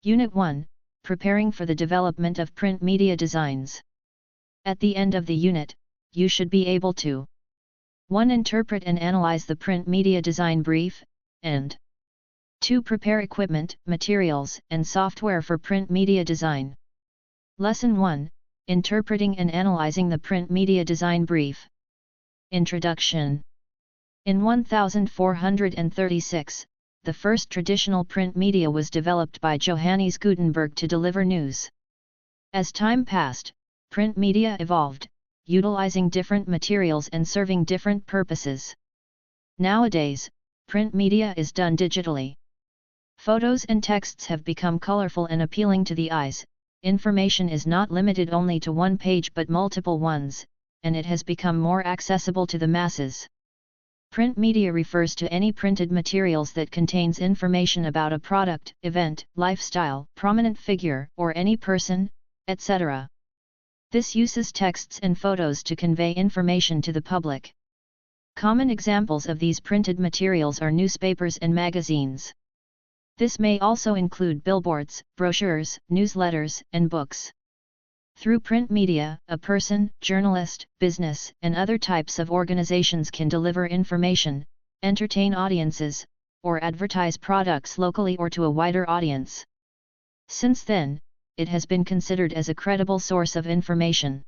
Unit 1, Preparing for the development of print media designs. At the end of the unit, you should be able to 1. Interpret and analyze the print media design brief, and 2. Prepare equipment, materials, and software for print media design. Lesson 1, Interpreting and Analyzing the Print Media Design Brief. Introduction. In 1436, the first traditional print media was developed by Johannes Gutenberg to deliver news. As time passed, print media evolved, utilizing different materials and serving different purposes. Nowadays, print media is done digitally. Photos and texts have become colorful and appealing to the eyes. Information is not limited only to one page but multiple ones, and it has become more accessible to the masses. Print media refers to any printed materials that contains information about a product, event, lifestyle, prominent figure, or any person, etc. This uses texts and photos to convey information to the public. Common examples of these printed materials are newspapers and magazines. This may also include billboards, brochures, newsletters, and books. Through print media, a person, journalist, business, and other types of organizations can deliver information, entertain audiences, or advertise products locally or to a wider audience. Since then, it has been considered as a credible source of information.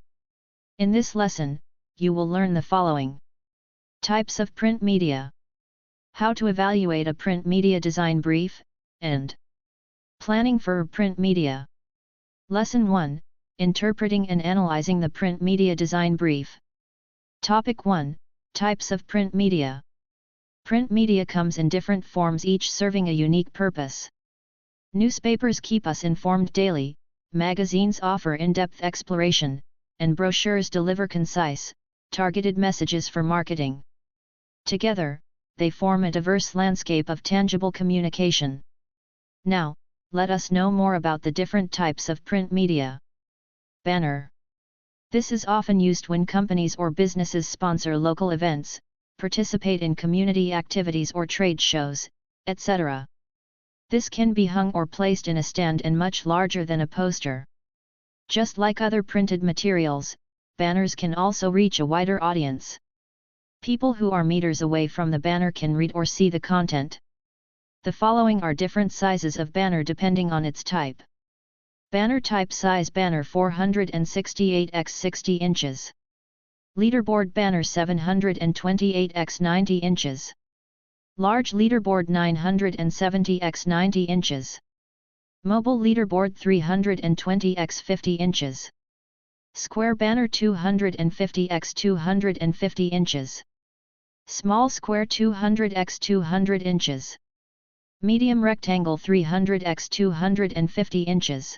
In this lesson, you will learn the following: types of print media, how to evaluate a print media design brief, and planning for print media. Lesson 1, Interpreting and Analyzing the Print Media Design Brief. Topic 1, Types of Print Media. Print media comes in different forms, each serving a unique purpose. Newspapers keep us informed daily, magazines offer in-depth exploration, and brochures deliver concise, targeted messages for marketing. Together, they form a diverse landscape of tangible communication. Now, let us know more about the different types of print media. Banner. This is often used when companies or businesses sponsor local events, participate in community activities or trade shows, etc. This can be hung or placed in a stand and much larger than a poster. Just like other printed materials, banners can also reach a wider audience. People who are meters away from the banner can read or see the content. The following are different sizes of banner depending on its type. Banner type size: banner 468 x 60 inches. Leaderboard banner 728 x 90 inches. Large leaderboard 970 x 90 inches. Mobile leaderboard 320 x 50 inches. Square banner 250 x 250 inches. Small square 200 x 200 inches. Medium rectangle 300 x 250 inches.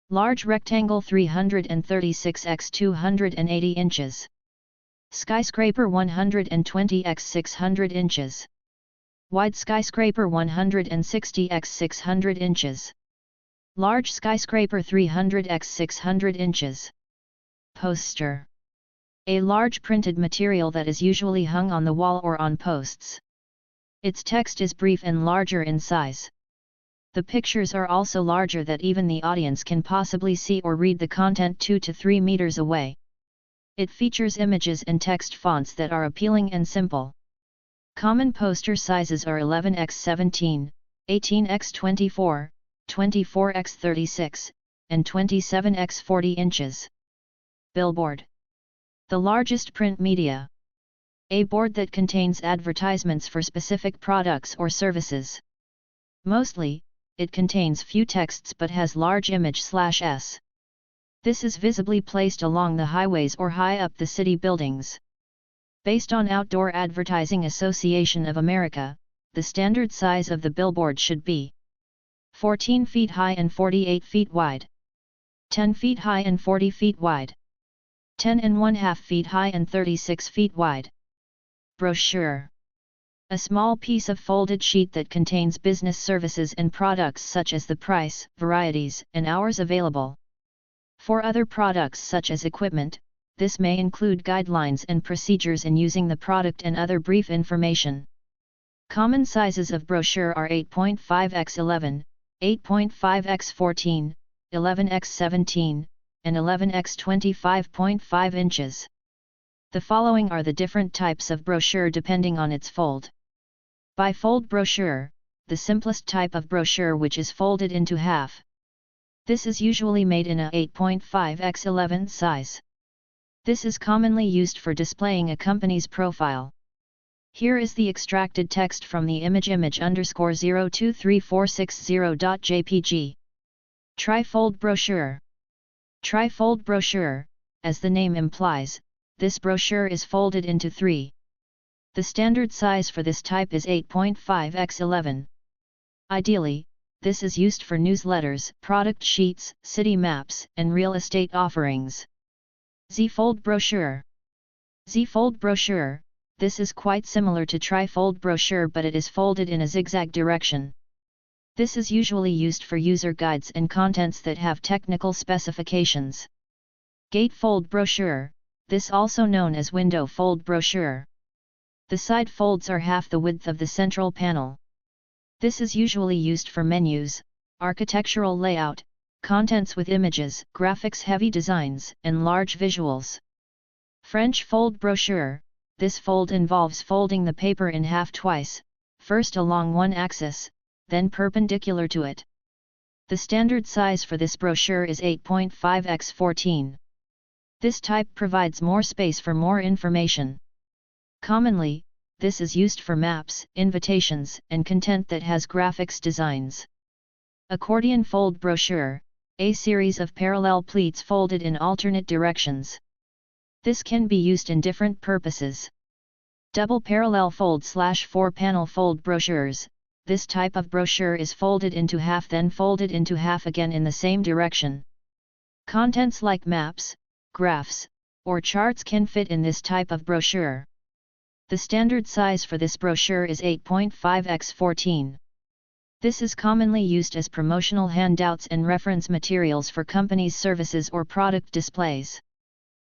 Large rectangle 336 x 280 inches. Skyscraper 120 x 600 inches. Wide skyscraper 160 x 600 inches. Large skyscraper 300 x 600 inches. Poster. A large printed material that is usually hung on the wall or on posts. Its text is brief and larger in size. The pictures are also larger that even the audience can possibly see or read the content 2 to 3 meters away. It features images and text fonts that are appealing and simple. Common poster sizes are 11x17, 18x24, 24x36, and 27x40 inches. Billboard. The largest print media. A board that contains advertisements for specific products or services. Mostly, it contains few texts but has large image/s. This is visibly placed along the highways or high up the city buildings. Based on Outdoor Advertising Association of America, the standard size of the billboard should be 14 feet high and 48 feet wide, 10 feet high and 40 feet wide, 10½ feet high and 36 feet wide. Brochure. A small piece of folded sheet that contains business services and products such as the price, varieties, and hours available. For other products such as equipment, this may include guidelines and procedures in using the product and other brief information. Common sizes of brochure are 8.5 x 11, 8.5 x 14, 11 x 17, and 11 x 25.5 inches. The following are the different types of brochure depending on its fold. Bifold brochure, the simplest type of brochure which is folded into half. This is usually made in a 8.5 x 11 size. This is commonly used for displaying a company's profile. Here is the extracted text from the image_023460.jpg. Trifold brochure. Trifold brochure, as the name implies, this brochure is folded into 3. The standard size for this type is 8.5 x 11. Ideally, this is used for newsletters, product sheets, city maps, and real estate offerings. Z-fold brochure. Z-fold brochure, this is quite similar to trifold brochure but it is folded in a zigzag direction. This is usually used for user guides and contents that have technical specifications. Gatefold brochure, this also known as window fold brochure. The side folds are half the width of the central panel. This is usually used for menus, architectural layout, contents with images, graphics-heavy designs, and large visuals. French fold brochure, this fold involves folding the paper in half twice, first along one axis, then perpendicular to it. The standard size for this brochure is 8.5 x 14. This type provides more space for more information. Commonly, this is used for maps, invitations, and content that has graphics designs. Accordion fold brochure, a series of parallel pleats folded in alternate directions. This can be used in different purposes. Double parallel fold/4-panel fold brochures, this type of brochure is folded into half then folded into half again in the same direction. Contents like maps, graphs, or charts can fit in this type of brochure. The standard size for this brochure is 8.5 x 14. This is commonly used as promotional handouts and reference materials for companies' services or product displays.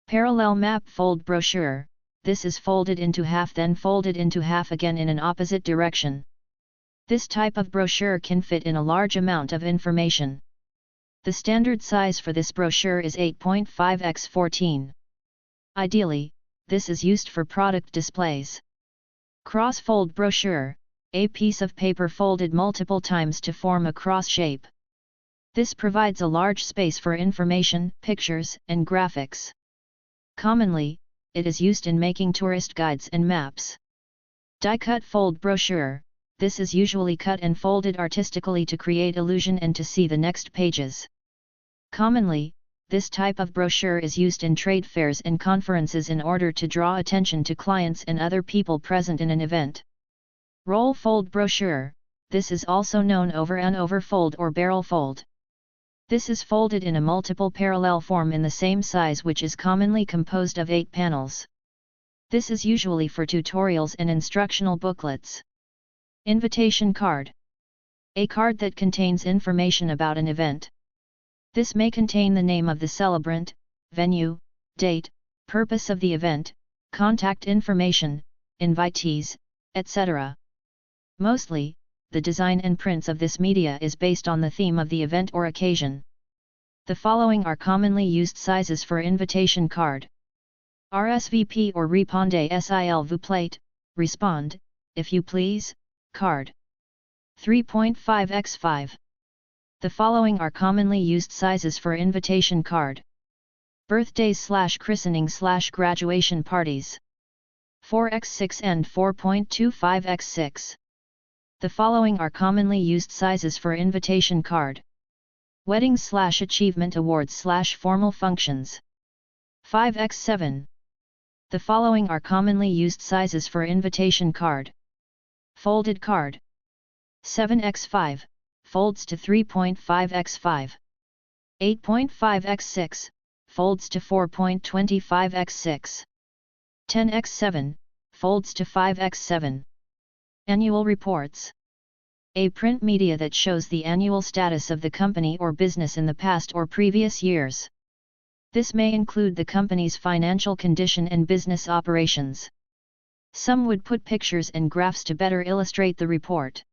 Parallel map fold brochure, this is folded into half then folded into half again in an opposite direction. This type of brochure can fit in a large amount of information. The standard size for this brochure is 8.5 x 14. Ideally, this is used for product displays. Cross-fold brochure, a piece of paper folded multiple times to form a cross shape. This provides a large space for information, pictures, and graphics. Commonly, it is used in making tourist guides and maps. Die-cut fold brochure, this is usually cut and folded artistically to create illusion and to see the next pages. Commonly, this type of brochure is used in trade fairs and conferences in order to draw attention to clients and other people present in an event. Roll fold brochure, this is also known over and over fold or barrel fold. This is folded in a multiple parallel form in the same size which is commonly composed of 8 panels. This is usually for tutorials and instructional booklets. Invitation card. A card that contains information about an event. This may contain the name of the celebrant, venue, date, purpose of the event, contact information, invitees, etc. Mostly, the design and prints of this media is based on the theme of the event or occasion. The following are commonly used sizes for invitation card. RSVP or Répondez s'il vous plaît, respond, if you please, card. 3.5 x 5. The following are commonly used sizes for invitation card. Birthdays/christening/graduation parties. 4x6 and 4.25x6. The following are commonly used sizes for invitation card. Weddings/achievement awards/formal functions. 5x7. The following are commonly used sizes for invitation card. Folded card. 7x5. Folds to 3.5x5. 8.5x6, folds to 4.25x6. 10x7, folds to 5x7. Annual reports. A print media that shows the annual status of the company or business in the past or previous years. This may include the company's financial condition and business operations. Some would put pictures and graphs to better illustrate the report.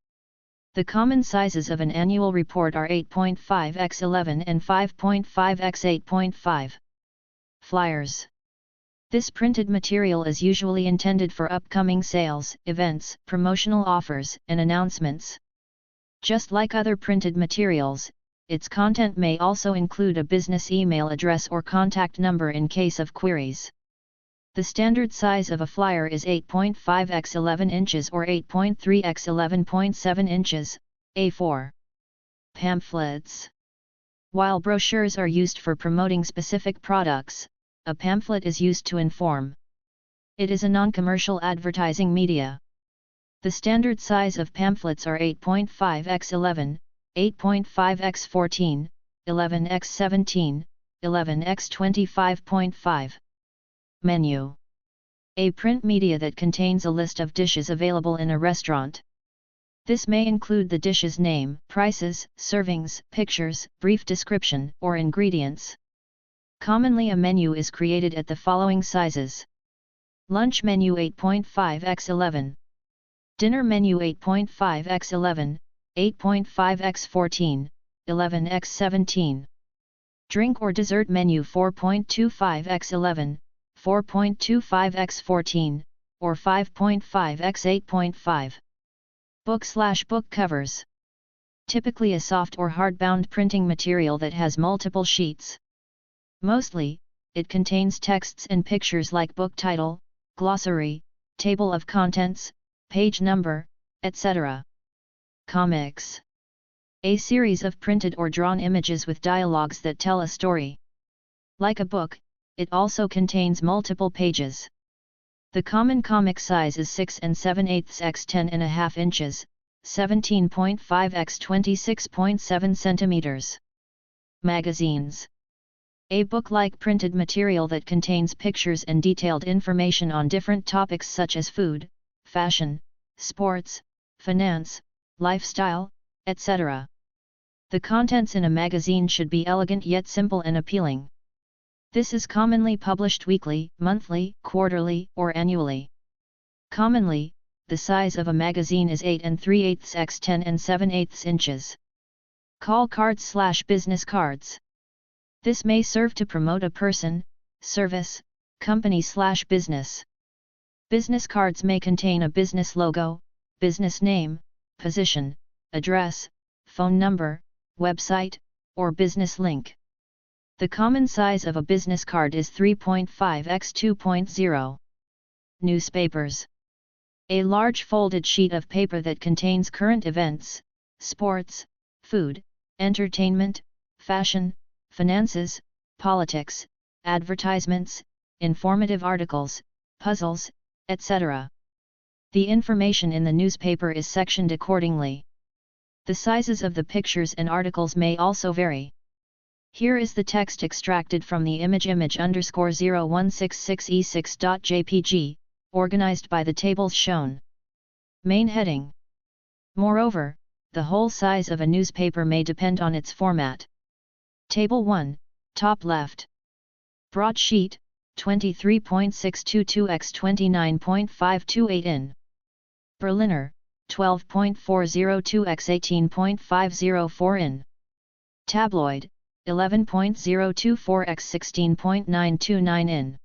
The common sizes of an annual report are 8.5 x 11 and 5.5 x 8.5. Flyers. This printed material is usually intended for upcoming sales, events, promotional offers, and announcements. Just like other printed materials, its content may also include a business email address or contact number in case of queries. The standard size of a flyer is 8.5 x 11 inches or 8.3 x 11.7 inches, A4. Pamphlets. While brochures are used for promoting specific products, a pamphlet is used to inform. It is a non-commercial advertising media. The standard size of pamphlets are 8.5 x 11, 8.5 x 14, 11 x 17, 11 x 25.5. Menu. A print media that contains a list of dishes available in a restaurant. This may include the dish's name, prices, servings, pictures, brief description, or ingredients. Commonly a menu is created at the following sizes. Lunch menu 8.5 x 11. Dinner menu 8.5 x 11, 8.5 x 14, 11 x 17. Drink or dessert menu 4.25 x 11, 4.25 x 14, or 5.5 x 8.5. Book/book covers. Typically a soft or hardbound printing material that has multiple sheets. Mostly, it contains texts and pictures like book title, glossary, table of contents, page number, etc. Comics. A series of printed or drawn images with dialogues that tell a story. Like a book, it also contains multiple pages. The common comic size is 6 7/8 x 10.5 inches, 17.5 x 26.7 centimeters. Magazines. A book-like printed material that contains pictures and detailed information on different topics such as food, fashion, sports, finance, lifestyle, etc. The contents in a magazine should be elegant yet simple and appealing. This is commonly published weekly, monthly, quarterly, or annually. Commonly, the size of a magazine is 8 3/8 x 10 7/8 inches. Call cards/business cards. This may serve to promote a person, service, company/business. Business cards may contain a business logo, business name, position, address, phone number, website, or business link. The common size of a business card is 3.5 x 2.0. Newspapers. A large folded sheet of paper that contains current events, sports, food, entertainment, fashion, finances, politics, advertisements, informative articles, puzzles, etc. The information in the newspaper is sectioned accordingly. The sizes of the pictures and articles may also vary. Here is the text extracted from the image_0166e6.jpg, organized by the tables shown. Main heading. Moreover, the whole size of a newspaper may depend on its format. Table 1, top left. Broadsheet, 23.622 x 29.528 in. Berliner, 12.402 x 18.504 in. Tabloid, 11.024 x 16.929 in.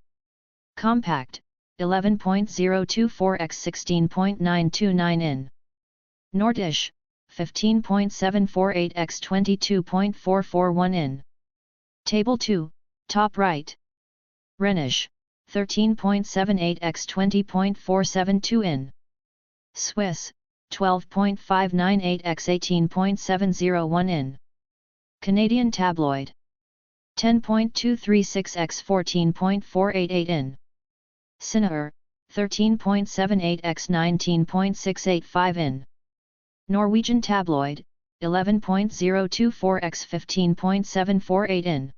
Compact, 11.024 x 16.929 in. Nordisch, 15.748 x 22.441 in. Table 2, top right. Rhenish, 13.78 x 20.472 in. Swiss, 12.598 x 18.701 in. Canadian tabloid, 10.236 x 14.488 in. Sinaer, 13.78 x 19.685 in. Norwegian tabloid, 11.024 x 15.748 in.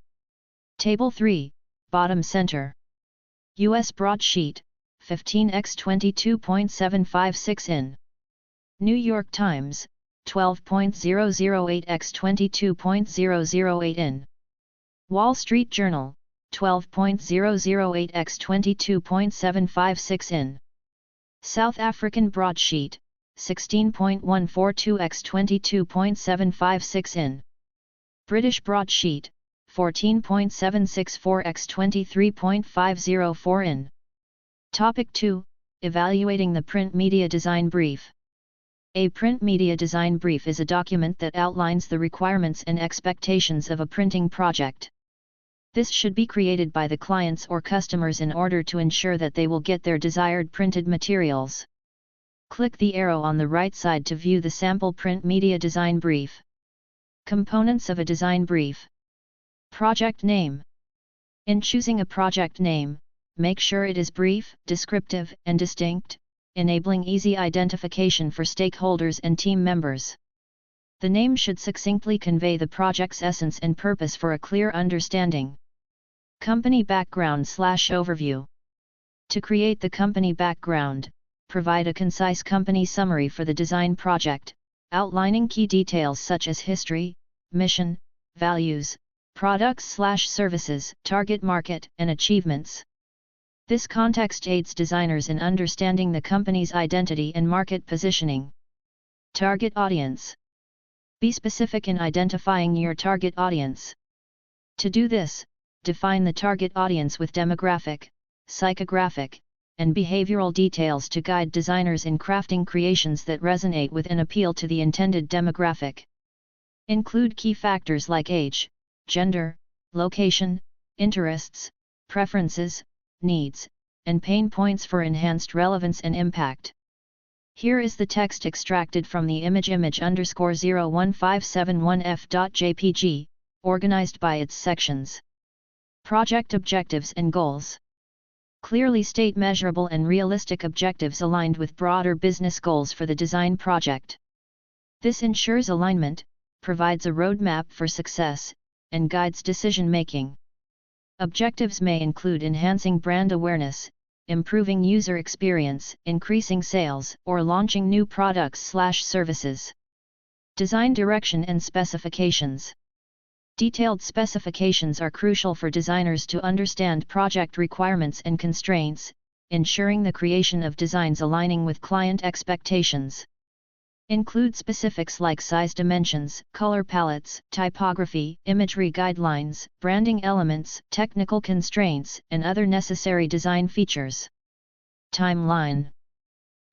Table 3, bottom center. US broadsheet, 15 x 22.756 in. New York Times, 12.008 x 22.008 in. Wall Street Journal, 12.008 x 22.756 in. South African broadsheet, 16.142 x 22.756 in. British broadsheet, 14.764 x 23.504 in. Topic 2, Evaluating the Print Media Design Brief. A print media design brief is a document that outlines the requirements and expectations of a printing project. This should be created by the clients or customers in order to ensure that they will get their desired printed materials. Click the arrow on the right side to view the sample print media design brief. Components of a design brief. Project name. In choosing a project name, make sure it is brief, descriptive, and distinct, enabling easy identification for stakeholders and team members. The name should succinctly convey the project's essence and purpose for a clear understanding. Company background/overview. To create the company background, provide a concise company summary for the design project, outlining key details such as history, mission, values, products/services, target market, and achievements. This context aids designers in understanding the company's identity and market positioning. Target audience. Be specific in identifying your target audience. To do this, define the target audience with demographic, psychographic, and behavioral details to guide designers in crafting creations that resonate with and appeal to the intended demographic. Include key factors like age, gender, location, interests, preferences, needs, and pain points for enhanced relevance and impact. Here is the text extracted from the image_01571f.jpg, organized by its sections. Project objectives and goals. Clearly state measurable and realistic objectives aligned with broader business goals for the design project. This ensures alignment, provides a roadmap for success, and guides decision-making. Objectives may include enhancing brand awareness, improving user experience, increasing sales, or launching new products/services. Design direction and specifications. Detailed specifications are crucial for designers to understand project requirements and constraints, ensuring the creation of designs aligning with client expectations. Include specifics like size dimensions, color palettes, typography, imagery guidelines, branding elements, technical constraints, and other necessary design features. Timeline.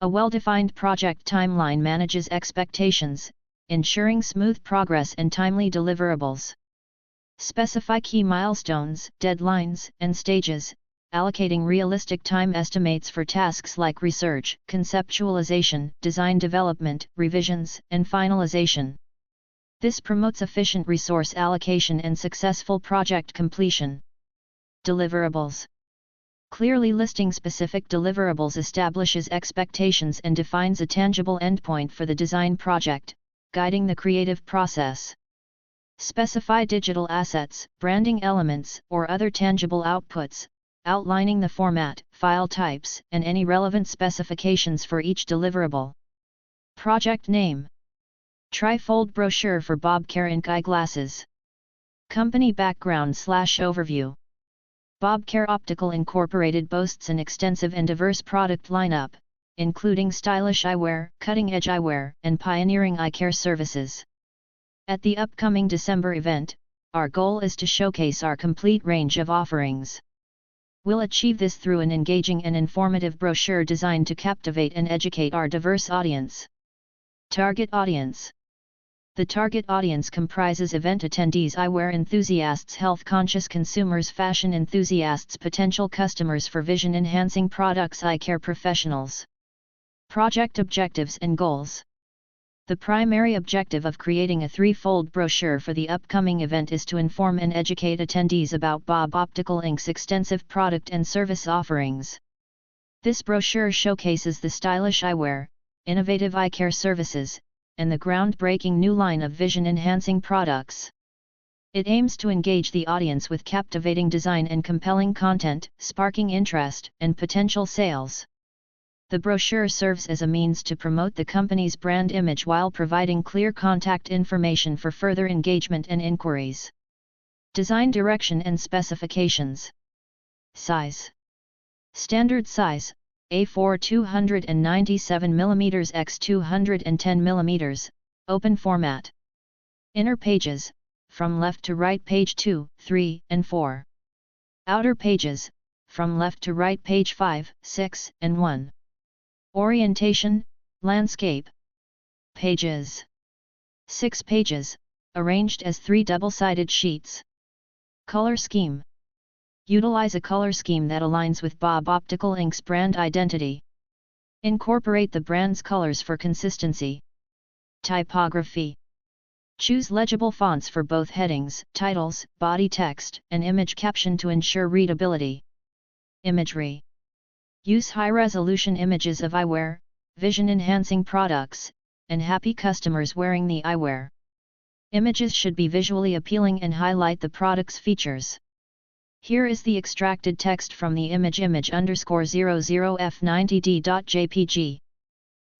A well-defined project timeline manages expectations, ensuring smooth progress and timely deliverables. Specify key milestones, deadlines, and stages, allocating realistic time estimates for tasks like research, conceptualization, design development, revisions, and finalization. This promotes efficient resource allocation and successful project completion. Deliverables. Clearly listing specific deliverables establishes expectations and defines a tangible endpoint for the design project, guiding the creative process. Specify digital assets, branding elements, or other tangible outputs, outlining the format, file types, and any relevant specifications for each deliverable. Project name. Trifold brochure for Bobcare Ink eyeglasses. Company background/overview. Bobcare Optical Incorporated boasts an extensive and diverse product lineup, including stylish eyewear, cutting-edge eyewear, and pioneering eye care services. At the upcoming December event, our goal is to showcase our complete range of offerings. We'll achieve this through an engaging and informative brochure designed to captivate and educate our diverse audience. Target audience. The target audience comprises event attendees, eyewear enthusiasts, health-conscious consumers, fashion enthusiasts, potential customers for vision-enhancing products, eye care professionals. Project objectives and goals. The primary objective of creating a threefold brochure for the upcoming event is to inform and educate attendees about Bob Optical Inc.'s extensive product and service offerings. This brochure showcases the stylish eyewear, innovative eye care services, and the groundbreaking new line of vision-enhancing products. It aims to engage the audience with captivating design and compelling content, sparking interest and potential sales. The brochure serves as a means to promote the company's brand image while providing clear contact information for further engagement and inquiries. Design direction and specifications. Size. Standard size, A4 297mm x 210mm, open format. Inner pages, from left to right page 2, 3, and 4. Outer pages, from left to right page 5, 6, and 1. Orientation, landscape. Pages. 6 pages, arranged as 3 double-sided sheets. Color scheme. Utilize a color scheme that aligns with Bob Optical Inc.'s brand identity. Incorporate the brand's colors for consistency. Typography. Choose legible fonts for both headings, titles, body text, and image caption to ensure readability. Imagery. Use high-resolution images of eyewear, vision-enhancing products, and happy customers wearing the eyewear. Images should be visually appealing and highlight the product's features. Here is the extracted text from the image_00f90d.jpg.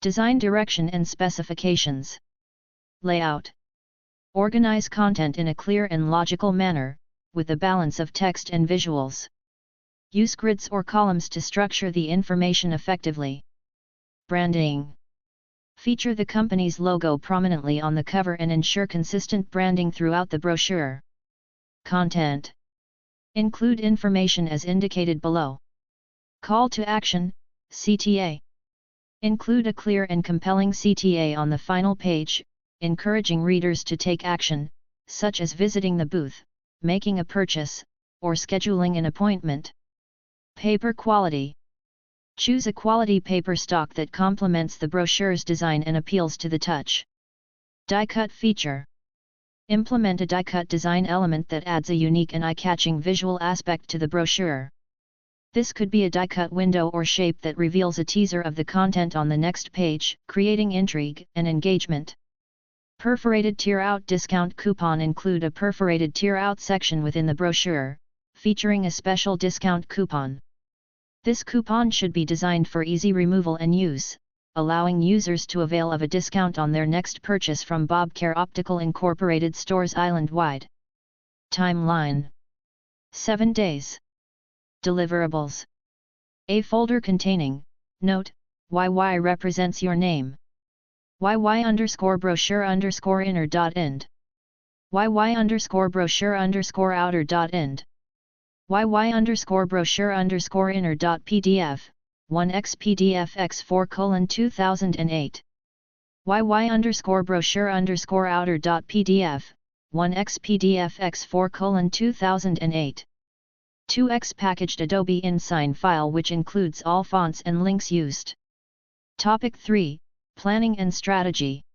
Design direction and specifications. Layout. Organize content in a clear and logical manner, with a balance of text and visuals. Use grids or columns to structure the information effectively. Branding. Feature the company's logo prominently on the cover and ensure consistent branding throughout the brochure. Content. Include information as indicated below. Call to action, CTA. Include a clear and compelling CTA on the final page, encouraging readers to take action, such as visiting the booth, making a purchase, or scheduling an appointment. Paper quality. Choose a quality paper stock that complements the brochure's design and appeals to the touch. Die-cut feature. Implement a die-cut design element that adds a unique and eye-catching visual aspect to the brochure. This could be a die-cut window or shape that reveals a teaser of the content on the next page, creating intrigue and engagement. Perforated tear-out discount coupon. Include a perforated tear-out section within the brochure, featuring a special discount coupon. This coupon should be designed for easy removal and use, allowing users to avail of a discount on their next purchase from Bobcare Optical Incorporated stores island-wide. Timeline. 7 days. Deliverables. A folder containing, note, YY represents your name. YY_brochure_inner.end. YY_brochure_outer.end. YY_brochure_inner.pdf, 1x PDF x4:2008. YY_brochure_outer.pdf, 1x PDF x4:2008. 2x packaged Adobe InSign file which includes all fonts and links used. Topic 3, Planning and Strategy.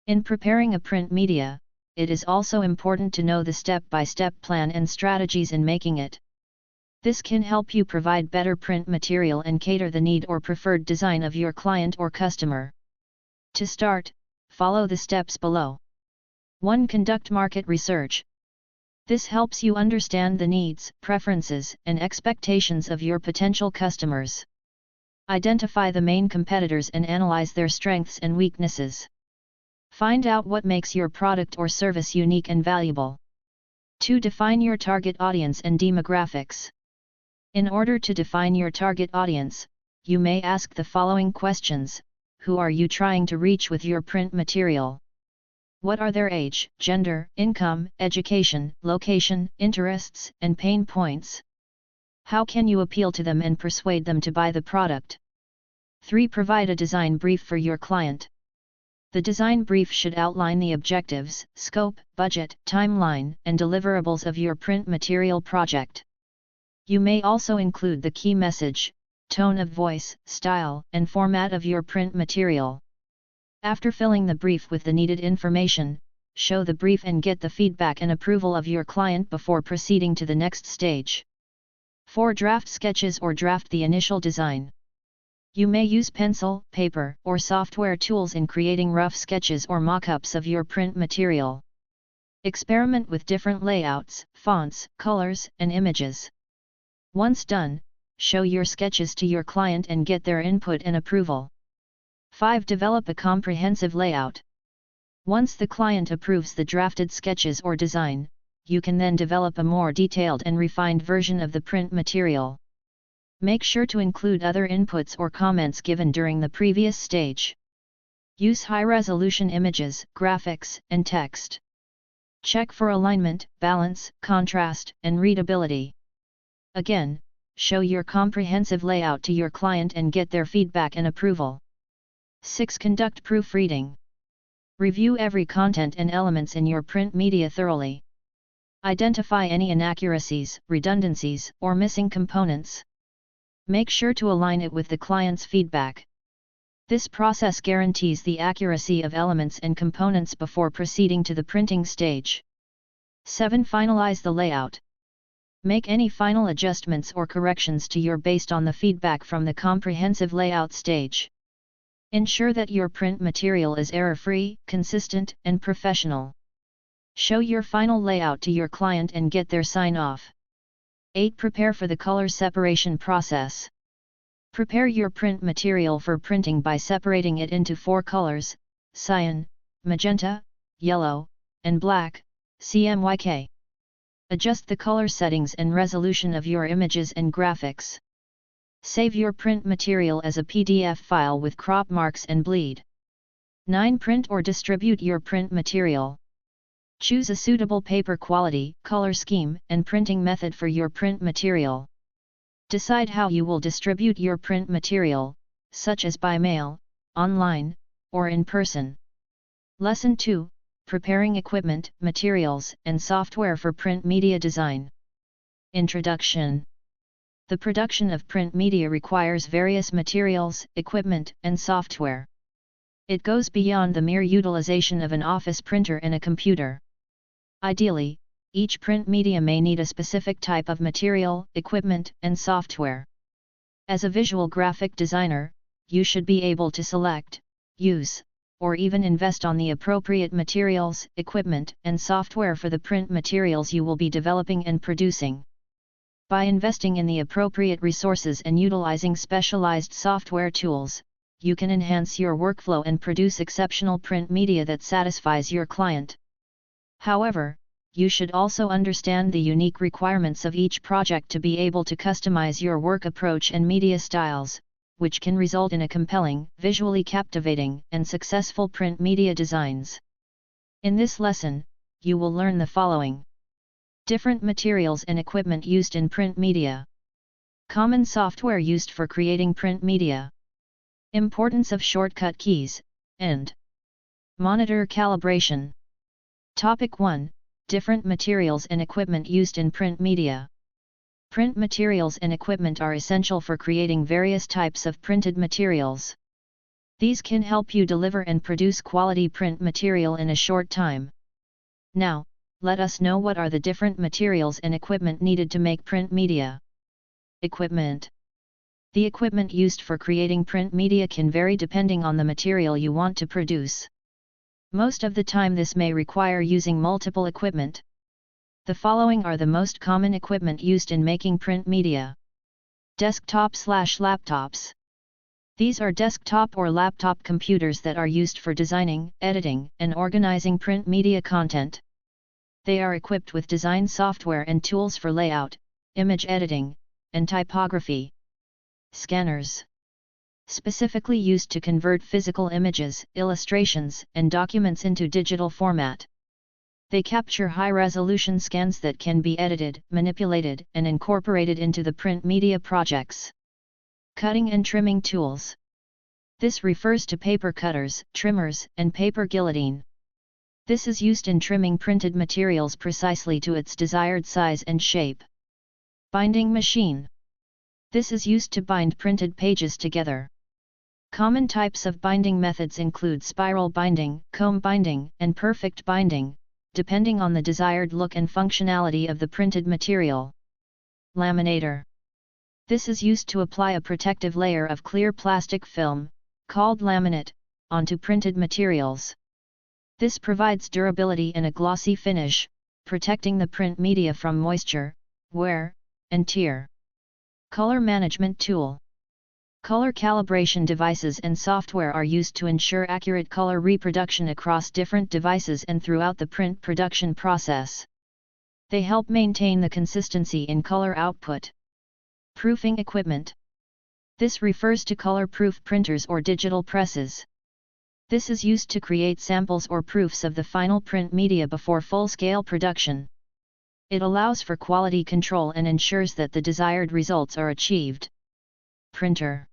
In preparing a print media, it is also important to know the step-by-step plan and strategies in making it. This can help you provide better print material and cater the need or preferred design of your client or customer. To start, follow the steps below. 1. Conduct market research. This helps you understand the needs, preferences, and expectations of your potential customers. Identify the main competitors and analyze their strengths and weaknesses. Find out what makes your product or service unique and valuable. 2. Define your target audience and demographics. In order to define your target audience, you may ask the following questions: who are you trying to reach with your print material? What are their age, gender, income, education, location, interests, and pain points? How can you appeal to them and persuade them to buy the product? 3. Provide a design brief for your client. The design brief should outline the objectives, scope, budget, timeline, and deliverables of your print material project. You may also include the key message, tone of voice, style, and format of your print material. After filling the brief with the needed information, show the brief and get the feedback and approval of your client before proceeding to the next stage. 4. Draft sketches or draft the initial design. You may use pencil, paper, or software tools in creating rough sketches or mock-ups of your print material. Experiment with different layouts, fonts, colors, and images. Once done, show your sketches to your client and get their input and approval. 5. Develop a comprehensive layout. Once the client approves the drafted sketches or design, you can then develop a more detailed and refined version of the print material. Make sure to include other inputs or comments given during the previous stage. Use high-resolution images, graphics, and text. Check for alignment, balance, contrast, and readability. Again, show your comprehensive layout to your client and get their feedback and approval. 6. Conduct proofreading. Review every content and elements in your print media thoroughly. Identify any inaccuracies, redundancies, or missing components. Make sure to align it with the client's feedback. This process guarantees the accuracy of elements and components before proceeding to the printing stage. 7. Finalize the layout. Make any final adjustments or corrections to your based on the feedback from the comprehensive layout stage. Ensure that your print material is error-free, consistent, and professional. Show your final layout to your client and get their sign-off. 8. Prepare for the color separation process. Prepare your print material for printing by separating it into 4 colors: cyan, magenta, yellow, and black, CMYK. Adjust the color settings and resolution of your images and graphics. Save your print material as a PDF file with crop marks and bleed. 9. Print or distribute your print material. Choose a suitable paper quality, color scheme, and printing method for your print material. Decide how you will distribute your print material, such as by mail, online, or in person. Lesson 2. Preparing equipment, materials, and software for print media design. Introduction. The production of print media requires various materials, equipment, and software. It goes beyond the mere utilization of an office printer and a computer. Ideally, each print media may need a specific type of material, equipment, and software. As a visual graphic designer, you should be able to select, use, or even invest on the appropriate materials, equipment, and software for the print materials you will be developing and producing. By investing in the appropriate resources and utilizing specialized software tools, you can enhance your workflow and produce exceptional print media that satisfies your client. However, you should also understand the unique requirements of each project to be able to customize your work approach and media styles, which can result in a compelling, visually captivating, and successful print media designs. In this lesson, you will learn the following: different materials and equipment used in print media, common software used for creating print media, importance of shortcut keys, and monitor calibration. Topic 1. Different materials and equipment used in print media. Print materials and equipment are essential for creating various types of printed materials. These can help you deliver and produce quality print material in a short time. Now, let us know what are the different materials and equipment needed to make print media. Equipment. The equipment used for creating print media can vary depending on the material you want to produce. Most of the time this may require using multiple equipment. The following are the most common equipment used in making print media. Desktop/laptops. These are desktop or laptop computers that are used for designing, editing, and organizing print media content. They are equipped with design software and tools for layout, image editing, and typography. Scanners. Specifically used to convert physical images, illustrations, and documents into digital format. They capture high-resolution scans that can be edited, manipulated, and incorporated into the print media projects. Cutting and trimming tools. This refers to paper cutters, trimmers, and paper guillotine. This is used in trimming printed materials precisely to its desired size and shape. Binding machine. This is used to bind printed pages together. Common types of binding methods include spiral binding, comb binding, and perfect binding, depending on the desired look and functionality of the printed material. Laminator. This is used to apply a protective layer of clear plastic film, called laminate, onto printed materials. This provides durability and a glossy finish, protecting the print media from moisture, wear, and tear. Color management tool. Color calibration devices and software are used to ensure accurate color reproduction across different devices and throughout the print production process. They help maintain the consistency in color output. Proofing equipment. This refers to color-proof printers or digital presses. This is used to create samples or proofs of the final print media before full-scale production. It allows for quality control and ensures that the desired results are achieved. Printer.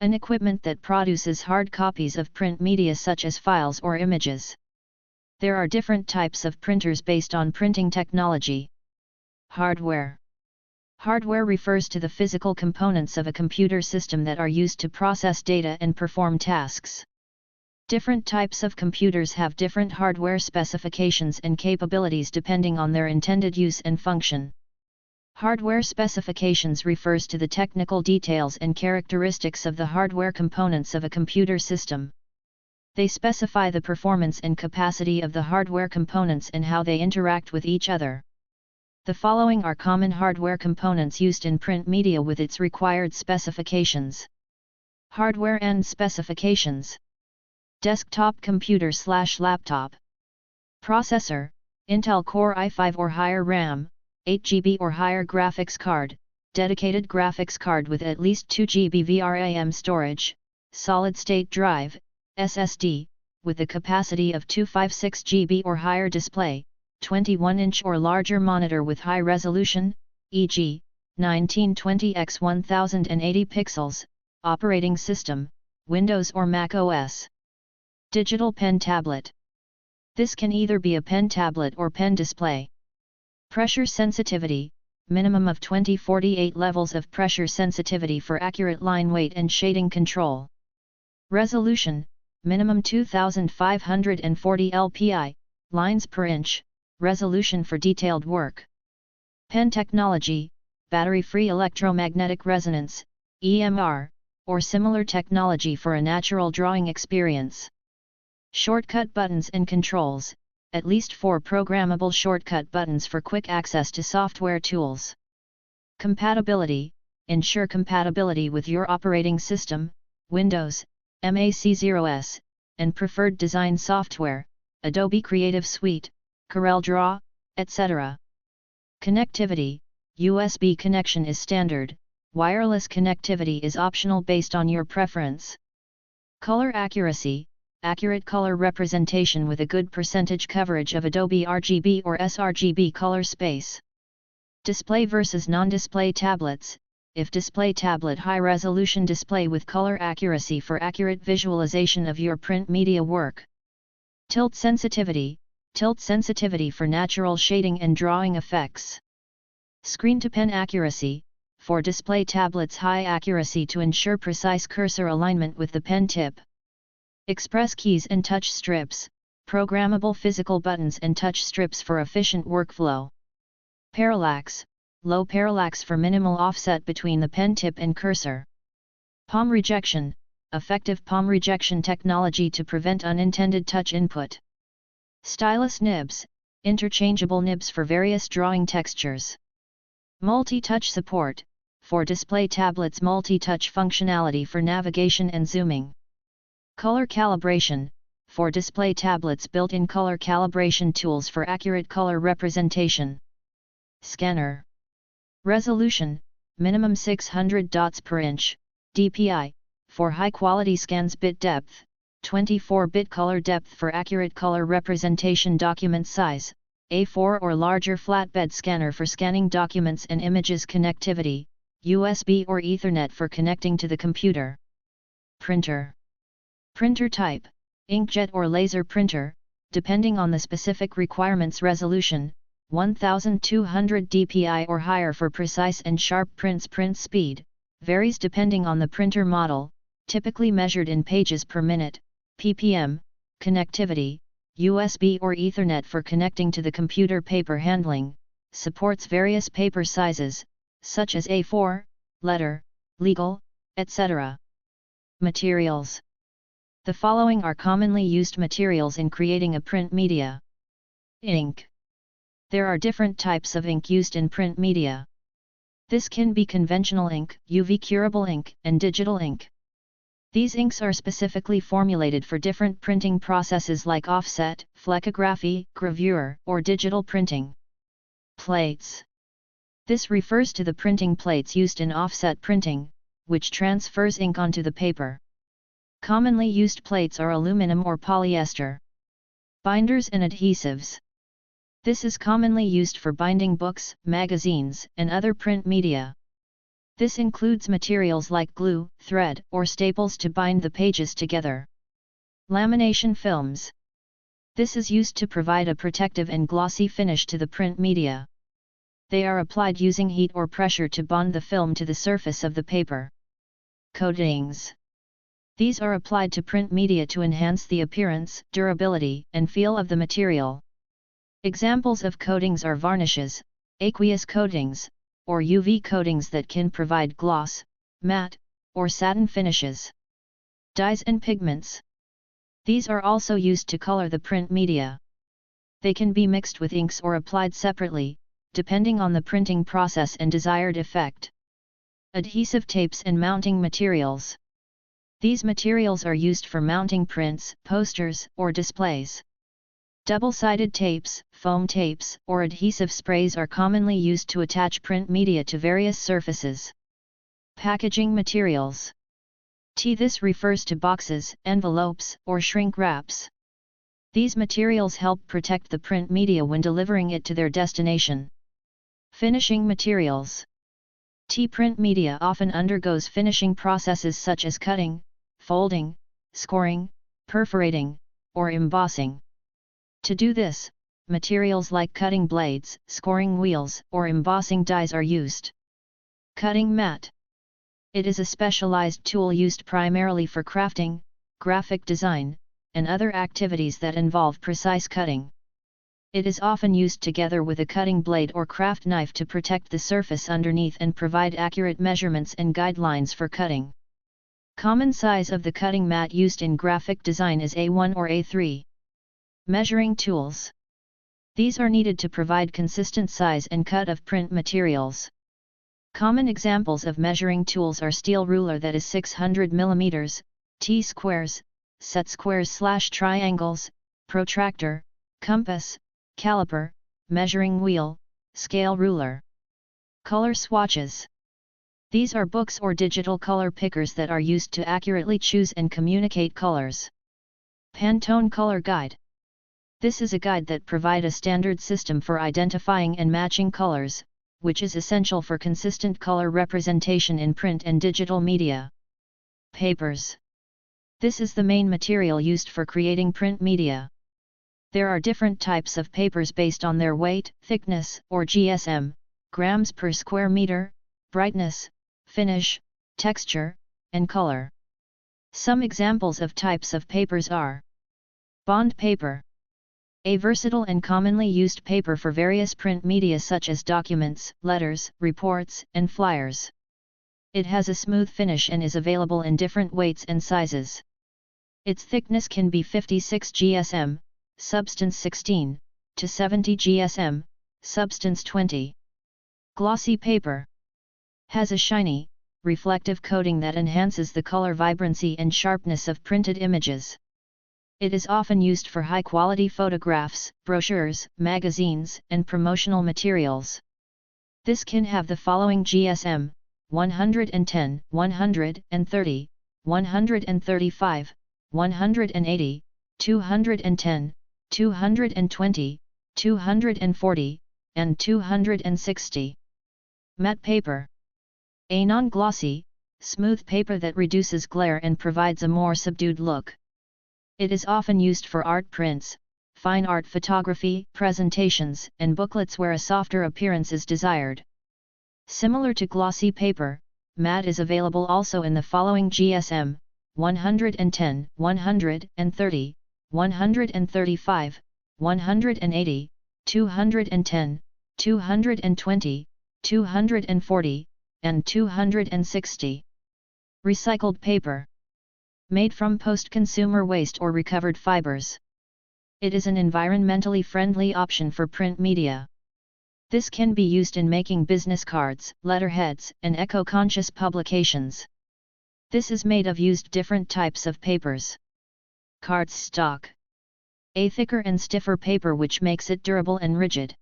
An equipment that produces hard copies of print media such as files or images. There are different types of printers based on printing technology. Hardware. Hardware refers to the physical components of a computer system that are used to process data and perform tasks. Different types of computers have different hardware specifications and capabilities depending on their intended use and function. Hardware specifications refers to the technical details and characteristics of the hardware components of a computer system. They specify the performance and capacity of the hardware components and how they interact with each other. The following are common hardware components used in print media with its required specifications. Hardware and specifications. Desktop computer/laptop. Processor, Intel Core i5 or higher RAM, 8 GB or higher graphics card, dedicated graphics card with at least 2 GB VRAM storage, solid-state drive, SSD, with a capacity of 256 GB or higher display, 21-inch or larger monitor with high resolution, e.g., 1920 x 1080 pixels, operating system, Windows or Mac OS. Digital pen tablet. This can either be a pen tablet or pen display. Pressure sensitivity, minimum of 2048 levels of pressure sensitivity for accurate line weight and shading control. Resolution, minimum 2540 lpi, lines per inch, resolution for detailed work. Pen technology, battery-free electromagnetic resonance, EMR, or similar technology for a natural drawing experience. Shortcut buttons and controls, at least 4 programmable shortcut buttons for quick access to software tools. Compatibility, ensure compatibility with your operating system, Windows, Mac OS, and preferred design software, Adobe Creative Suite, CorelDRAW, etc. Connectivity, USB connection is standard, wireless connectivity is optional based on your preference. Color accuracy, accurate color representation with a good percentage coverage of Adobe RGB or sRGB color space. Display versus non-display tablets. If display tablet, high-resolution display with color accuracy for accurate visualization of your print media work. Tilt sensitivity for natural shading and drawing effects. Screen-to-pen accuracy, for display tablets, high accuracy to ensure precise cursor alignment with the pen tip. Express keys and touch strips, programmable physical buttons and touch strips for efficient workflow. Parallax, low parallax for minimal offset between the pen tip and cursor. Palm rejection, effective palm rejection technology to prevent unintended touch input. Stylus nibs, interchangeable nibs for various drawing textures. Multi-touch support, for display tablets, multi-touch functionality for navigation and zooming. Color calibration, for display tablets, built-in color calibration tools for accurate color representation. Scanner. Resolution, minimum 600 dots per inch, DPI, for high-quality scans. Bit depth, 24-bit color depth for accurate color representation. Document size, A4 or larger flatbed scanner for scanning documents and images. Connectivity, USB or Ethernet for connecting to the computer. Printer. Printer type, inkjet or laser printer, depending on the specific requirements. Resolution, 1200 dpi or higher for precise and sharp prints. Print speed, varies depending on the printer model, typically measured in pages per minute, ppm. Connectivity, USB or Ethernet for connecting to the computer. Paper handling, supports various paper sizes, such as A4, letter, legal, etc. Materials. The following are commonly used materials in creating a print media. Ink. There are different types of ink used in print media. This can be conventional ink, UV curable ink, and digital ink. These inks are specifically formulated for different printing processes like offset, flexography, gravure, or digital printing. Plates. This refers to the printing plates used in offset printing, which transfers ink onto the paper. Commonly used plates are aluminum or polyester. Binders and adhesives. This is commonly used for binding books, magazines, and other print media. This includes materials like glue, thread, or staples to bind the pages together. Lamination films. This is used to provide a protective and glossy finish to the print media. They are applied using heat or pressure to bond the film to the surface of the paper. Coatings. These are applied to print media to enhance the appearance, durability, and feel of the material. Examples of coatings are varnishes, aqueous coatings, or UV coatings that can provide gloss, matte, or satin finishes. Dyes and pigments. These are also used to color the print media. They can be mixed with inks or applied separately, depending on the printing process and desired effect. Adhesive tapes and mounting materials. These materials are used for mounting prints, posters, or displays. Double-sided tapes, foam tapes, or adhesive sprays are commonly used to attach print media to various surfaces. Packaging materials. This refers to boxes, envelopes, or shrink wraps. These materials help protect the print media when delivering it to their destination. Finishing materials. Print media often undergoes finishing processes such as cutting, folding, scoring, perforating, or embossing. To do this, materials like cutting blades, scoring wheels, or embossing dies are used. Cutting mat. It is a specialized tool used primarily for crafting, graphic design, and other activities that involve precise cutting. It is often used together with a cutting blade or craft knife to protect the surface underneath and provide accurate measurements and guidelines for cutting. Common size of the cutting mat used in graphic design is A1 or A3. Measuring tools. These are needed to provide consistent size and cut of print materials. Common examples of measuring tools are steel ruler that is 600 mm, T-squares, set squares/triangles, protractor, compass, caliper, measuring wheel, scale ruler. Color swatches. These are books or digital color pickers that are used to accurately choose and communicate colors. Pantone Color Guide. This is a guide that provides a standard system for identifying and matching colors, which is essential for consistent color representation in print and digital media. Papers. This is the main material used for creating print media. There are different types of papers based on their weight, thickness, or GSM, grams per square meter, brightness, finish, texture, and color. Some examples of types of papers are: bond paper. A versatile and commonly used paper for various print media such as documents, letters, reports, and flyers. It has a smooth finish and is available in different weights and sizes. Its thickness can be 56 GSM, substance 16, to 70 GSM, substance 20. Glossy paper. Has a shiny, reflective coating that enhances the color vibrancy and sharpness of printed images. It is often used for high-quality photographs, brochures, magazines, and promotional materials. This can have the following GSM: 110, 130, 135, 180, 210, 220, 240, and 260. Matte paper. A non-glossy, smooth paper that reduces glare and provides a more subdued look. It is often used for art prints, fine art photography, presentations, and booklets where a softer appearance is desired. Similar to glossy paper, matte is available also in the following GSM: 110, 130, 135, 180, 210, 220, 240, and 260. Recycled paper. Made from post-consumer waste or recovered fibers. It is an environmentally friendly option for print media. This can be used in making business cards, letterheads, and eco-conscious publications. This is made of used different types of papers. Cardstock. A thicker and stiffer paper which makes it durable and rigid.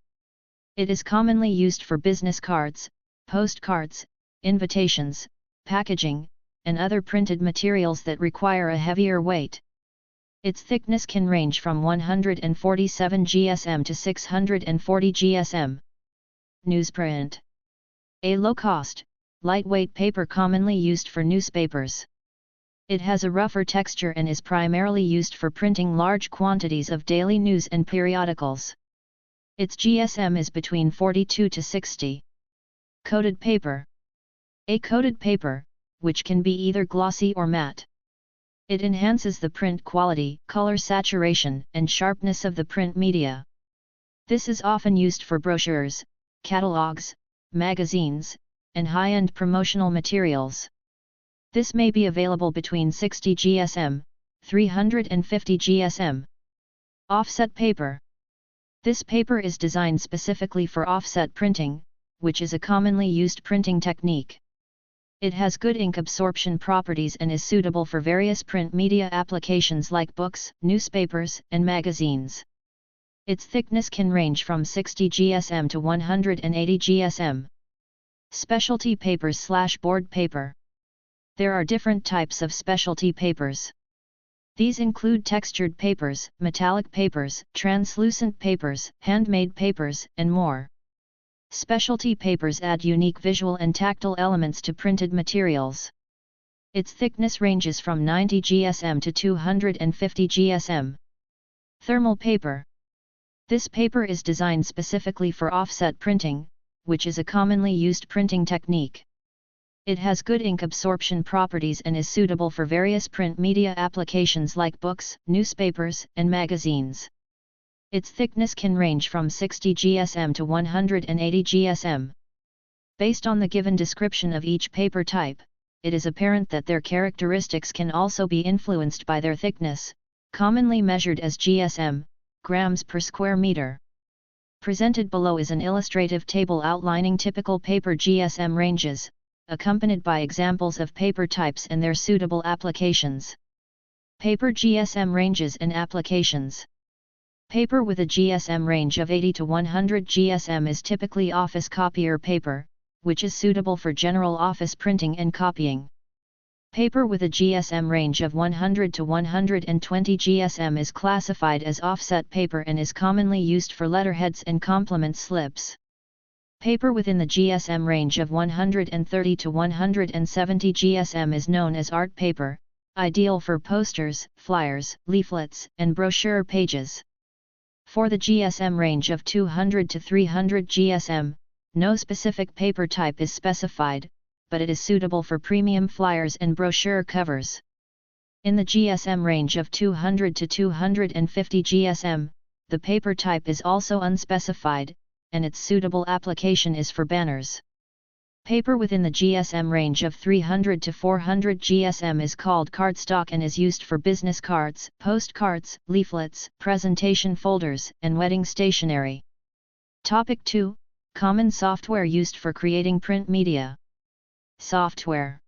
It is commonly used for business cards, postcards, invitations, packaging, and other printed materials that require a heavier weight. Its thickness can range from 147 GSM to 640 GSM. Newsprint. A low-cost, lightweight paper commonly used for newspapers. It has a rougher texture and is primarily used for printing large quantities of daily news and periodicals. Its GSM is between 42 to 60. Coated paper. A coated paper, which can be either glossy or matte. It enhances the print quality, color saturation, and sharpness of the print media. This is often used for brochures, catalogs, magazines, and high-end promotional materials. This may be available between 60 GSM, 350 GSM. Offset paper. This paper is designed specifically for offset printing, which is a commonly used printing technique. It has good ink absorption properties and is suitable for various print media applications like books, newspapers, and magazines. Its thickness can range from 60 GSM to 180 GSM. Specialty papers / board paper. There are different types of specialty papers. These include textured papers, metallic papers, translucent papers, handmade papers, and more. Specialty papers add unique visual and tactile elements to printed materials. Its thickness ranges from 90 GSM to 250 GSM. Thermal paper. This paper is designed specifically for offset printing, which is a commonly used printing technique. It has good ink absorption properties and is suitable for various print media applications like books, newspapers, and magazines. Its thickness can range from 60 GSM to 180 GSM. Based on the given description of each paper type, it is apparent that their characteristics can also be influenced by their thickness, commonly measured as GSM, grams per square meter. Presented below is an illustrative table outlining typical paper GSM ranges, accompanied by examples of paper types and their suitable applications. Paper GSM ranges and applications. Paper with a GSM range of 80 to 100 GSM is typically office copier paper, which is suitable for general office printing and copying. Paper with a GSM range of 100 to 120 GSM is classified as offset paper and is commonly used for letterheads and complement slips. Paper within the GSM range of 130 to 170 GSM is known as art paper, ideal for posters, flyers, leaflets, and brochure pages. For the GSM range of 200 to 300 GSM, no specific paper type is specified, but it is suitable for premium flyers and brochure covers. In the GSM range of 200 to 250 GSM, the paper type is also unspecified, and its suitable application is for banners. Paper within the GSM range of 300 to 400 GSM is called cardstock and is used for business cards, postcards, leaflets, presentation folders, and wedding stationery. Topic 2. Common software used for creating print media. Software.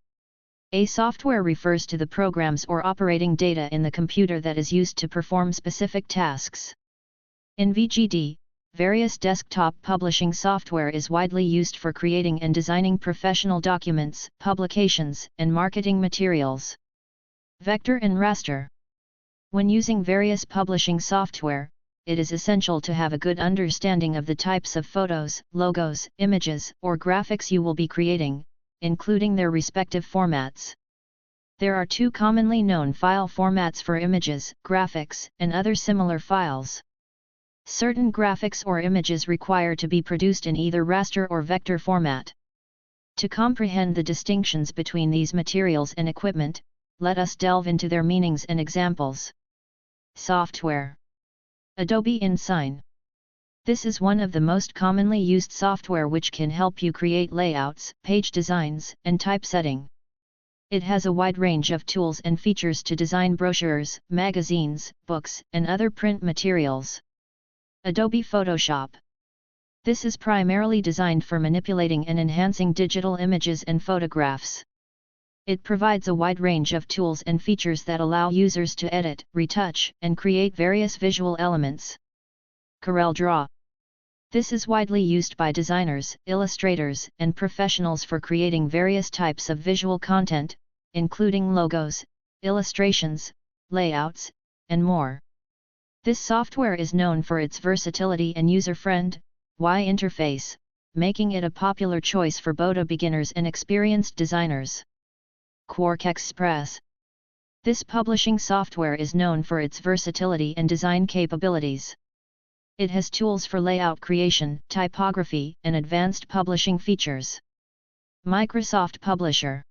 A software refers to the programs or operating data in the computer that is used to perform specific tasks. In VGD, various desktop publishing software is widely used for creating and designing professional documents, publications, and marketing materials. Vector and raster. When using various publishing software, it is essential to have a good understanding of the types of photos, logos, images, or graphics you will be creating, including their respective formats. There are two commonly known file formats for images, graphics, and other similar files. Certain graphics or images require to be produced in either raster or vector format. To comprehend the distinctions between these materials and equipment, let us delve into their meanings and examples. Software. Adobe InDesign. This is one of the most commonly used software which can help you create layouts, page designs, and typesetting. It has a wide range of tools and features to design brochures, magazines, books, and other print materials. Adobe Photoshop. This is primarily designed for manipulating and enhancing digital images and photographs. It provides a wide range of tools and features that allow users to edit, retouch, and create various visual elements. CorelDRAW. This is widely used by designers, illustrators, and professionals for creating various types of visual content, including logos, illustrations, layouts, and more. This software is known for its versatility and user-friendly interface, making it a popular choice for both beginners and experienced designers. Quark Express. This publishing software is known for its versatility and design capabilities. It has tools for layout creation, typography, and advanced publishing features. Microsoft Publisher.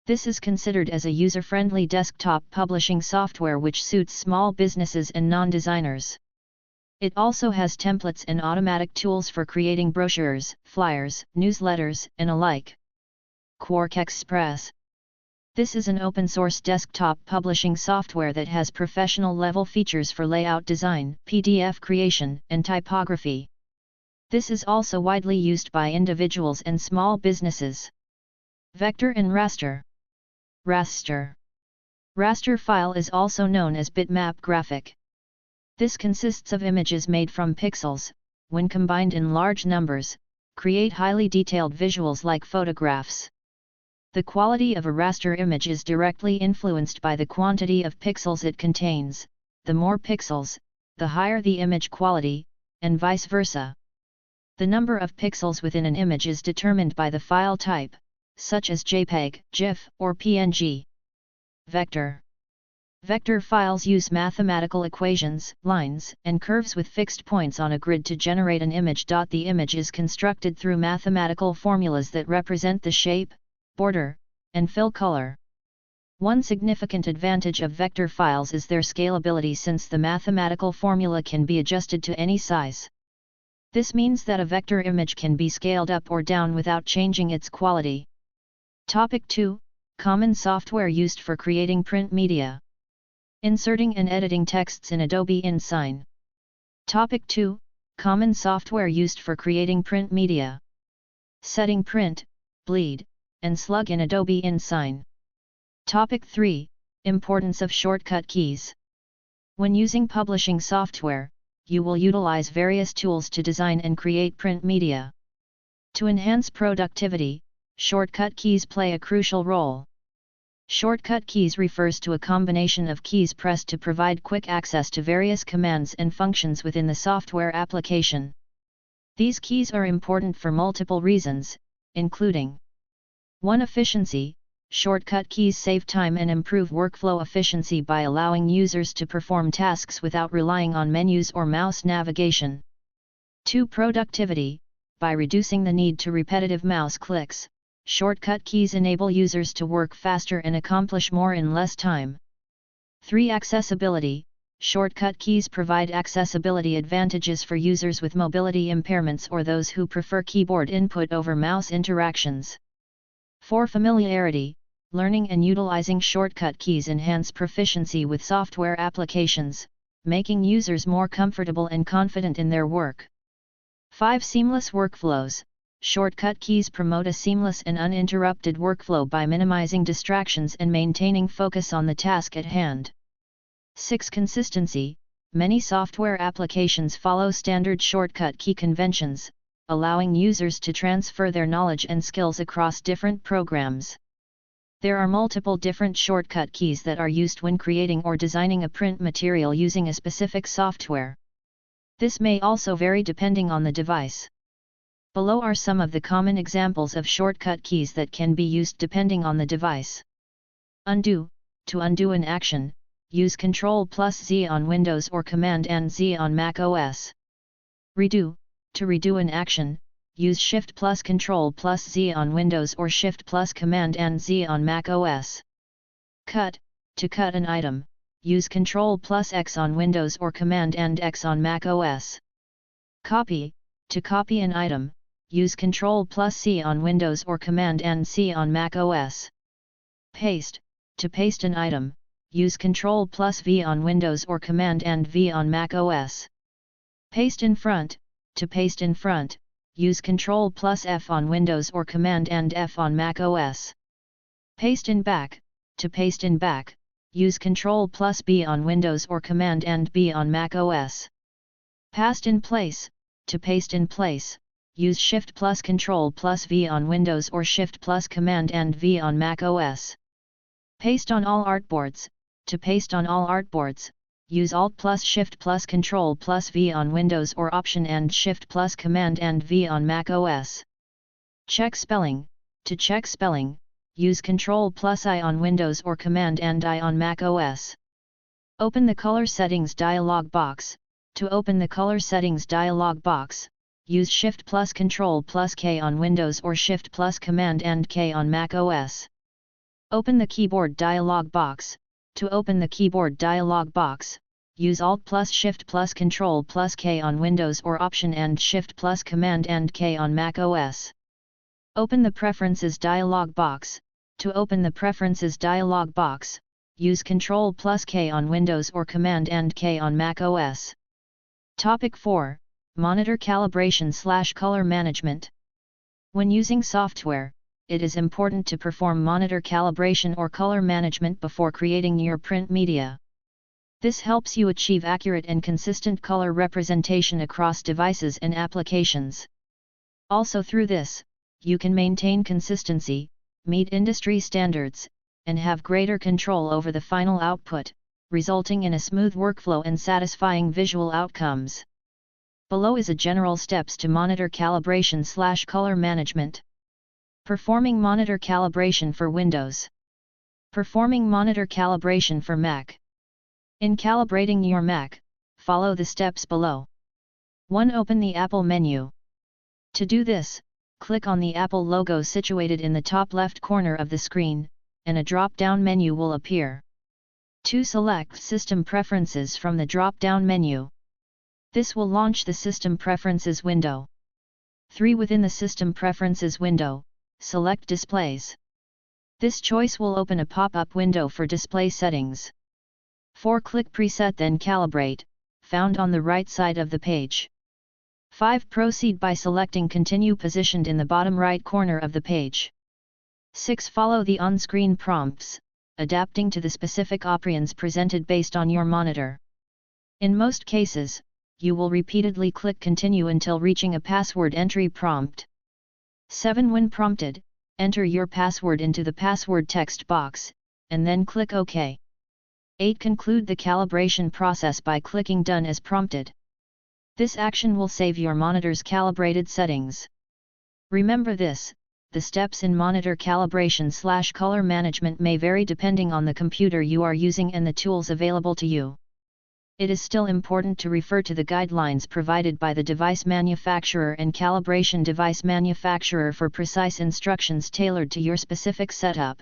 This is considered as a user-friendly desktop publishing software which suits small businesses and non-designers. It also has templates and automatic tools for creating brochures, flyers, newsletters, and alike. Quark Express. This is an open-source desktop publishing software that has professional-level features for layout design, PDF creation, and typography. This is also widely used by individuals and small businesses. Vector and Raster. Raster. Raster file is also known as bitmap graphic. This consists of images made from pixels, when combined in large numbers, create highly detailed visuals like photographs. The quality of a raster image is directly influenced by the quantity of pixels it contains. The more pixels, the higher the image quality, and vice versa. The number of pixels within an image is determined by the file type, such as JPEG, GIF, or PNG. Vector. Vector files use mathematical equations, lines, and curves with fixed points on a grid to generate an image. The image is constructed through mathematical formulas that represent the shape, border, and fill color. One significant advantage of vector files is their scalability, since the mathematical formula can be adjusted to any size. This means that a vector image can be scaled up or down without changing its quality. Topic 2. Common software used for creating print media. Inserting and editing texts in Adobe InDesign. Topic 2. Common software used for creating print media. Setting print, bleed, and slug in Adobe InDesign. Topic 3. Importance of shortcut keys. When using publishing software, you will utilize various tools to design and create print media. To enhance productivity, shortcut keys play a crucial role. Shortcut keys refers to a combination of keys pressed to provide quick access to various commands and functions within the software application. These keys are important for multiple reasons, including 1. Efficiency. Shortcut keys save time and improve workflow efficiency by allowing users to perform tasks without relying on menus or mouse navigation. 2. Productivity. By reducing the need to repetitive mouse clicks, shortcut keys enable users to work faster and accomplish more in less time. 3. Accessibility. Shortcut keys provide accessibility advantages for users with mobility impairments or those who prefer keyboard input over mouse interactions. 4. Familiarity. Learning and utilizing shortcut keys enhance proficiency with software applications, making users more comfortable and confident in their work. 5. Seamless workflows. Shortcut keys promote a seamless and uninterrupted workflow by minimizing distractions and maintaining focus on the task at hand. 6. Consistency. Many software applications follow standard shortcut key conventions, allowing users to transfer their knowledge and skills across different programs. There are multiple different shortcut keys that are used when creating or designing a print material using a specific software. This may also vary depending on the device. Below are some of the common examples of shortcut keys that can be used depending on the device. Undo. To undo an action, use Ctrl+Z on Windows or Command and Z on Mac OS. Redo. To redo an action, use Shift+Ctrl+Z on Windows or Shift+Command and Z on Mac OS. Cut. To cut an item, use Ctrl+X on Windows or Command and X on Mac OS. Copy. To copy an item, use Ctrl+C on Windows or Command and C on Mac OS. Paste. To paste an item, use Ctrl+V on Windows or Command and V on Mac OS. Paste in front. To paste in front, use Ctrl+F on Windows or Command and F on Mac OS. Paste in back. To paste in back, use Ctrl+B on Windows or Command and B on Mac OS. Paste in place. To paste in place, use Shift plus Ctrl plus V on Windows or Shift plus Command and V on Mac OS. Paste on all artboards. To paste on all artboards, use Alt plus Shift plus Ctrl plus V on Windows or Option and Shift plus Command and V on Mac OS. Check spelling. To check spelling, use Ctrl plus I on Windows or Command and I on Mac OS. Open the Color Settings dialog box. To open the Color Settings dialog box, use Shift plus Ctrl plus K on Windows or Shift plus Command and K on Mac OS. Open the Keyboard dialog box. To open the Keyboard dialog box, use Alt plus Shift plus Ctrl plus K on Windows or Option and Shift plus Command and K on Mac OS. Open the Preferences dialog box. To open the Preferences dialog box, use Ctrl plus K on Windows or Command and K on Mac OS. Topic 4. Monitor Calibration / Color Management. When using software, it is important to perform monitor calibration or color management before creating your print media. This helps you achieve accurate and consistent color representation across devices and applications. Also through this, you can maintain consistency, meet industry standards, and have greater control over the final output, resulting in a smooth workflow and satisfying visual outcomes. Below is a general steps to monitor calibration / color management. Performing monitor calibration for Windows. Performing monitor calibration for Mac. In calibrating your Mac, follow the steps below. 1. Open the Apple menu. To do this, click on the Apple logo situated in the top left corner of the screen, and a drop-down menu will appear. 2. Select System Preferences from the drop-down menu. This will launch the System Preferences window. 3. Within the System Preferences window, select Displays. This choice will open a pop-up window for display settings. 4. Click Preset then Calibrate, found on the right side of the page. 5. Proceed by selecting Continue positioned in the bottom right corner of the page. 6. Follow the on-screen prompts, adapting to the specific options presented based on your monitor. In most cases, you will repeatedly click Continue until reaching a password entry prompt. 7. When prompted, enter your password into the password text box, and then click OK. 8. Conclude the calibration process by clicking Done as prompted. This action will save your monitor's calibrated settings. Remember this, the steps in monitor calibration / color management may vary depending on the computer you are using and the tools available to you. It is still important to refer to the guidelines provided by the device manufacturer and calibration device manufacturer for precise instructions tailored to your specific setup.